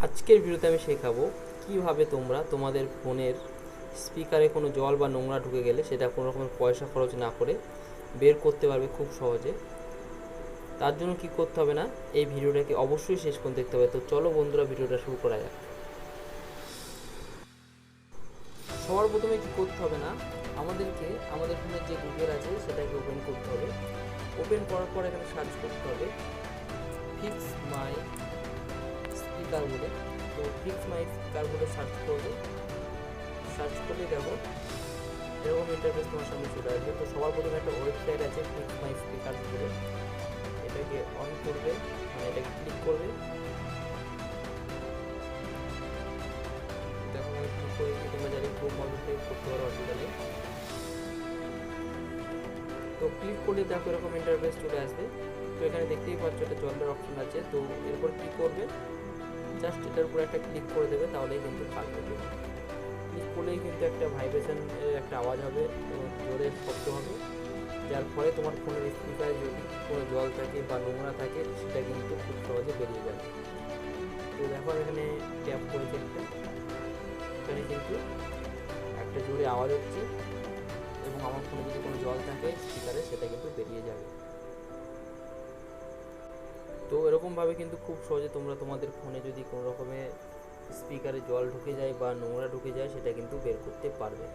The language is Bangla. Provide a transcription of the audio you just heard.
আজকের ভিডিওতে আমি শেখাবো কিভাবে তোমরা তোমাদের ফোনের স্পিকারে কোনো জল বা নোংরা ঢুকে গেলে সেটা কোনো রকমের পয়সা খরচ না করে বের করতে পারবে খুব সহজে। তার জন্য কি করতে হবে না, এই ভিডিওটাকে অবশ্যই শেষ পর্যন্ত দেখতে হবে। তো চলো বন্ধুরা, ভিডিওটা শুরু করা যাক। সবার প্রথমে কি করতে হবে না, আমাদেরকে আমাদের ফোনের যে গুগল আছে সেটাকে ওপেন করতে হবে। ওপেন করার পর এখানে সার্চ করতে হবে ফিক্স মাই স্পিকার বলে। তো ফিক্স মাই স্পিকার বলে সার্চ করবে। সার্চ করলে দেখো এরকম ইন্টারফেস তোমার সামনে চলে আসবে। তো সবার প্রথমে একটা ওয়েবসাইট আছে ফিক্স মাই স্পিকার বলে, এটাকে অন করবে, মানে এটাকে ক্লিক করবে। দেখো আমি ক্লিক করেছি, তোমরা যারা ক্রোম ব্রাউজার থেকে করতে পারো, অসুবিধা নেই। তো ক্লিক করলে দেখো এরকম ইন্টারফেস চলে আসবে। তো এখানে দেখতেই পাচ্ছ একটা জলের অপশন আছে। তো এরপর কি করবে, জাস্ট এটার উপর একটা ক্লিক করে দেবে, তাহলেই কিন্তু কাজ হবে। ক্লিক করলেই কিন্তু একটা ভাইব্রেশন এর একটা আওয়াজ হবে এবং জোরে শব্দ হবে, যার ফলে তোমার ফোনের স্পিকারে যদি কোনো জল থাকে বা নোংরা থাকে সেটা কিন্তু খুব সহজে বেরিয়ে যাবে। তো দেখো আমি এখানে ট্যাপ করেছি একটা, এখানে কিন্তু একটা জোরে আওয়াজ হচ্ছে এবং আমার ফোনে যদি কোনো জল থাকে স্পিকারে সেটা কিন্তু বেরিয়ে যাবে। তো এরকমভাবে কিন্তু খুব সহজে তোমরা তোমাদের ফোনে যদি কোনো রকমের স্পিকারে জল ঢুকে যায় বা নোংরা ঢুকে যায় সেটা কিন্তু বের করতে পারবে।